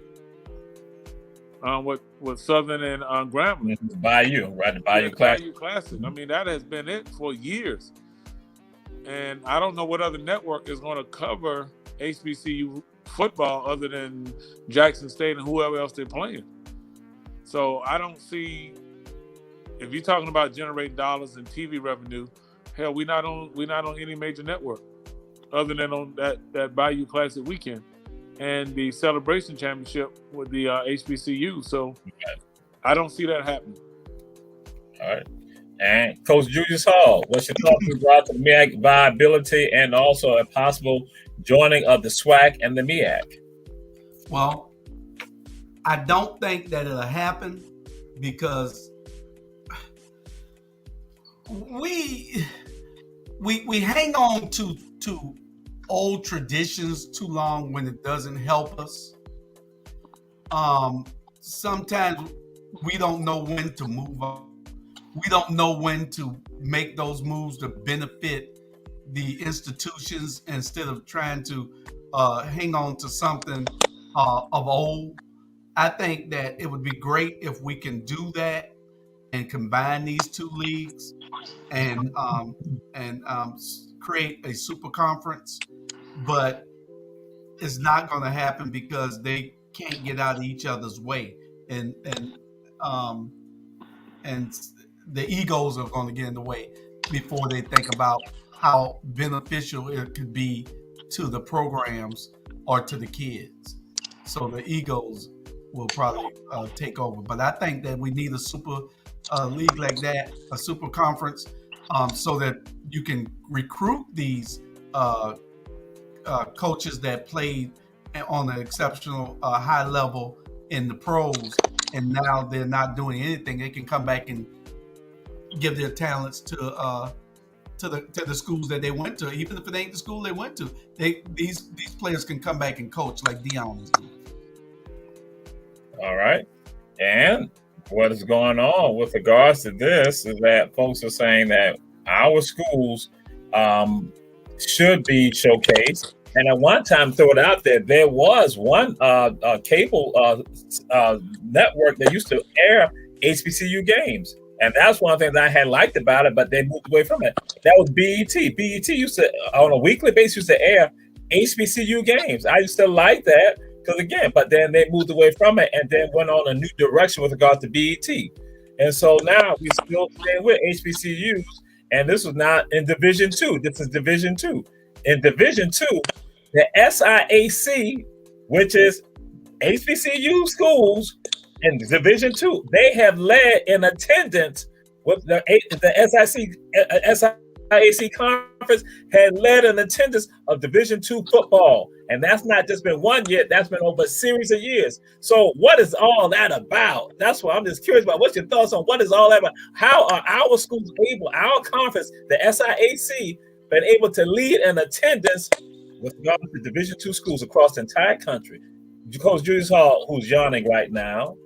With Southern and Grambling. Bayou, right? The Bayou Classic. Bayou Classic. I mean, that has been it for years. And I don't know what other network is going to cover HBCU football other than Jackson State and whoever else they're playing. So I don't see, if you're talking about generating dollars and TV revenue, hell, we're not on any major network other than on that Bayou Classic weekend and the Celebration Championship with the HBCU. So I don't see that happening. All right. And Coach Julius Hall, what's your thoughts with regard to MEAC viability and also a possible joining of the SWAC and the MEAC? Well, I don't think that it'll happen because we hang on to old traditions too long when it doesn't help us. Sometimes we don't know when to move on. We don't know when to make those moves to benefit the institutions instead of trying to hang on to something of old. I think that it would be great if we can do that and combine these two leagues and create a super conference, but it's not going to happen because they can't get out of each other's way, and the egos are going to get in the way before they think about how beneficial it could be to the programs or to the kids. So the egos will probably take over. But I think that we need a super league like that, a super conference, so that you can recruit these coaches that played on an exceptional high level in the pros, and now they're not doing anything. They can come back and give their talents to the schools that they went to, even if it ain't the school they went to. These players can come back and coach like Dion is doing. All right. And what is going on with regards to this is that folks are saying that our schools should be showcased. And at one time, throw it out there was one cable network that used to air HBCU games. And that's one of the things I had liked about it, but they moved away from it. That was BET. BET used to, on a weekly basis, used to air HBCU games. I used to like that because, again, but then they moved away from it and then went on a new direction with regard to BET. And so now we still staying with HBCUs, and this was not in Division II. This is Division II. In Division II, the SIAC, which is HBCU schools in Division II, they have led in attendance with the SIAC conference had led in attendance of Division II football. And that's not just been 1 year, that's been over a series of years. So what is all that about? That's what I'm just curious about. What's your thoughts on what is all that about? How are our schools able, our conference, the SIAC, been able to lead in attendance with regard to Division II schools across the entire country? Coach Julius Hall, who's yawning right now.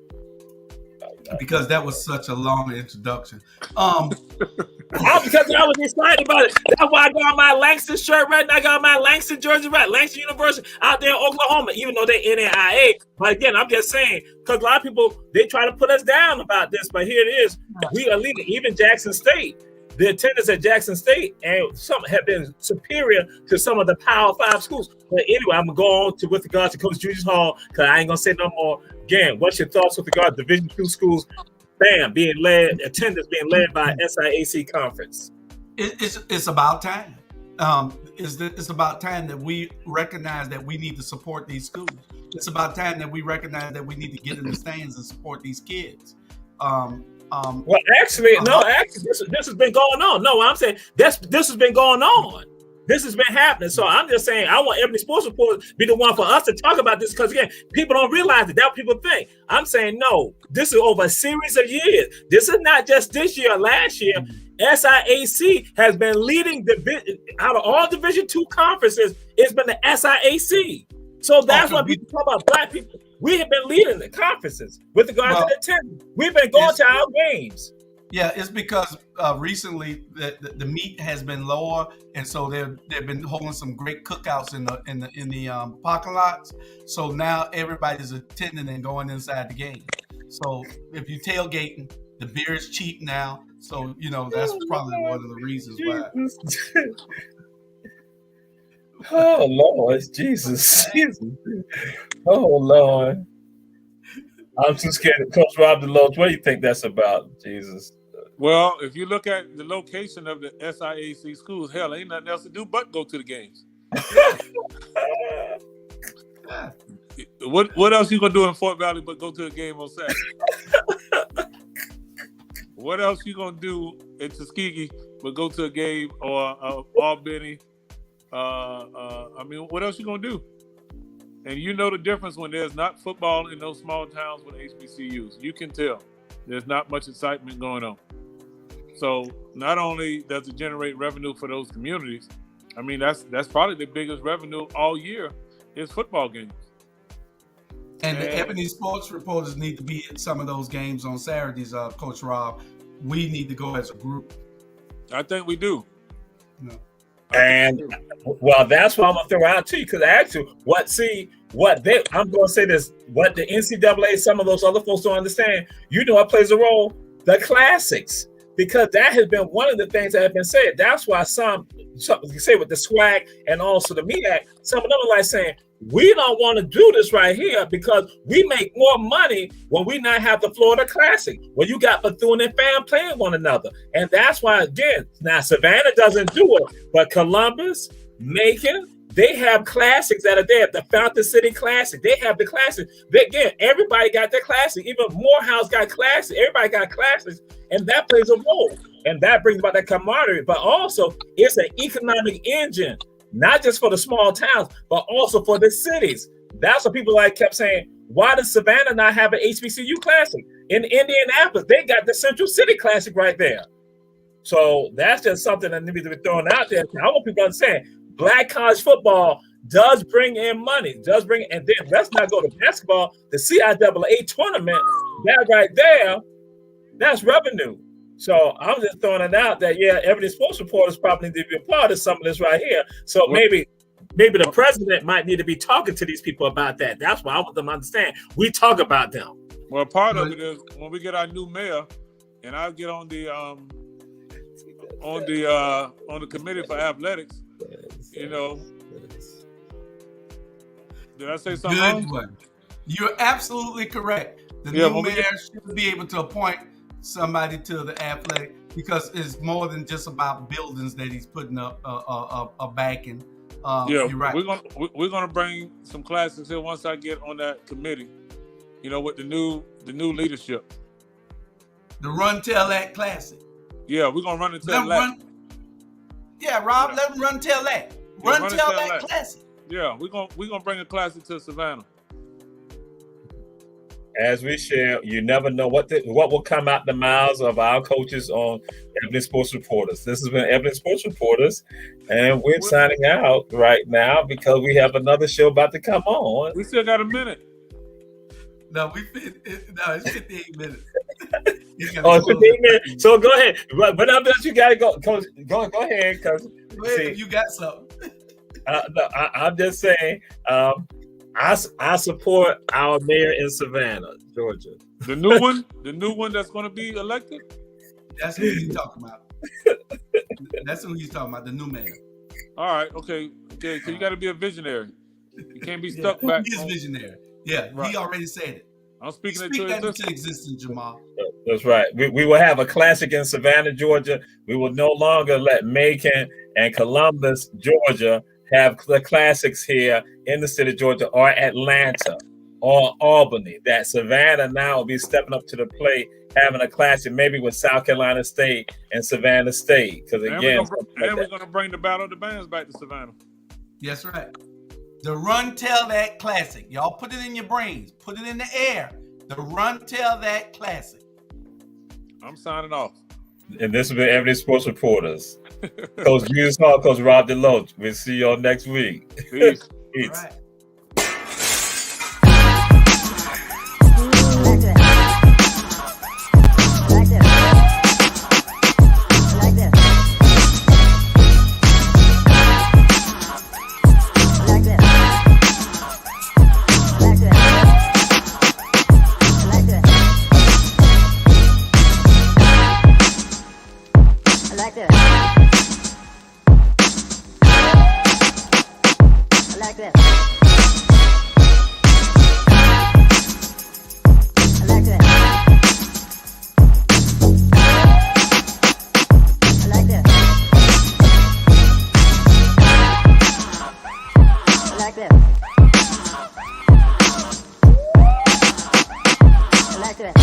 Because that was such a long introduction. Because I was excited about it. That's why I got my Langston shirt right now. I got my Langston jersey right. Langston University out there in Oklahoma, even though they're NAIA. But again, I'm just saying, because a lot of people, they try to put us down about this, but here it is. We are leading, even Jackson State. The attendance at Jackson State and some have been superior to some of the Power 5 schools. But anyway, I'm going to go on to with regards to Coach Julius Hall, because I ain't going to say no more. Again, what's your thoughts with regard to Division II schools, being led, attendance being led by SIAC conference? It's about time. It's about time that we recognize that we need to support these schools. It's about time that we recognize that we need to get in the stands and support these kids. Well, actually, this has been going on. No, I'm saying this has been going on. This has been happening. So I'm just saying I want Ebony Sports Reporters to be the one for us to talk about this, because again, people don't realize that people think. I'm saying no, this is over a series of years. This is not just this year or last year. SIAC has been leading out of all Division II conferences. It's been the SIAC. So that's when people talk about black people. We have been leading the conferences with regard to the attendance. We've been going to our games. Yeah, it's because recently the meat has been lower, and so they've been holding some great cookouts in the parking lots. So now everybody's attending and going inside the game. So if you tailgating, the beer is cheap now. So that's probably one of the reasons why. Oh Lord, Jesus. Oh Lord. I'm too scared. Coach Rob DeLoach, what do you think that's about? Jesus. Well, if you look at the location of the SIAC schools, hell, ain't nothing else to do but go to the games. What else you gonna do in Fort Valley but go to a game on Saturday? What else you gonna do in Tuskegee but go to a game or Albany? What else you gonna do? And you know the difference when there's not football in those small towns with HBCUs. You can tell there's not much excitement going on. So not only does it generate revenue for those communities, I mean that's probably the biggest revenue all year is football games. And the Ebony Sports Reporters need to be at some of those games on Saturdays, Coach Rob. We need to go as a group. I think we do. No. And well, that's what I'm gonna throw out to you, because actually, I'm gonna say this, what the NCAA, some of those other folks don't understand, what plays a role? The classics. Because that has been one of the things that have been said. That's why some you say with the SWAC and also the MEAC, some of them are like saying, we don't want to do this right here because we make more money when we not have the Florida Classic, where you got Bethune and Fan playing one another. And that's why, again, now Savannah doesn't do it, but Columbus, Macon, they have classics that are there. The Fountain City Classic, they have the classics. Again, everybody got their classic. Even Morehouse got classics. Everybody got classics, and that plays a role. And that brings about that camaraderie. But also, it's an economic engine, not just for the small towns, but also for the cities. That's what people kept saying, why does Savannah not have an HBCU Classic? In Indianapolis, they got the Central City Classic right there. So that's just something that needs to be thrown out there. I want people to understand, Black college football does bring in money, and then let's not go to basketball. The CIAA tournament, that right there, that's revenue. So I'm just throwing it out that, Ebony Sports Reporters probably need to be a part of some of this right here. So maybe the president might need to be talking to these people about that. That's why I want them to understand. We talk about them. Well, part of it is when we get our new mayor, and I'll get on the committee for athletics. Did I say something wrong? One. You're absolutely correct. The new mayor should be able to appoint somebody to the athletic, because it's more than just about buildings that he's putting up a backing. You're right. We're gonna bring some classics here once I get on that committee. With the new leadership. The Run Tell That Classic. Yeah, we're gonna run and tell that. Rob, let them run tell that. Run tell that classic. Yeah, we're gonna bring a classic to Savannah. As we share, you never know what will come out the mouths of our coaches on Ebony Sports Reporters. This has been Ebony Sports Reporters, and we're signing out right now because we have another show about to come on. We still got a minute. No, it's 15 minutes. It's 15 minutes. So go ahead. But I'm just, you got to go. Coach, go ahead, because you got something. No, I'm just saying, I support our mayor in Savannah, Georgia. The new one that's going to be elected? That's who he's talking about. That's who he's talking about, the new mayor. All right, okay. So you got to be a visionary. You can't be stuck back. He's visionary. Yeah, right. He already said it. I'm speaking that into existence, Jamal. That's right. We will have a classic in Savannah, Georgia. We will no longer let Macon and Columbus, Georgia, have the classics here in the state of Georgia, or Atlanta, or Albany. That Savannah now will be stepping up to the plate, having a classic, maybe with South Carolina State and Savannah State. Because again, we're going to bring the Battle of the Bands back to Savannah. That's right. The Run Tell That Classic. Y'all put it in your brains. Put it in the air. The Run Tell That Classic. I'm signing off. And this has been Ebony Sports Reporters. Coach Julius Hall, Coach Rob DeLoach. We'll see y'all next week. Peace. Peace. All right. like that. I like that. I like that. I like that. I like that. I like that.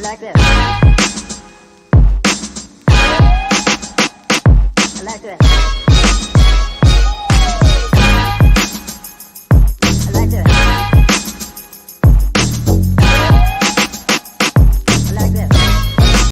Like that.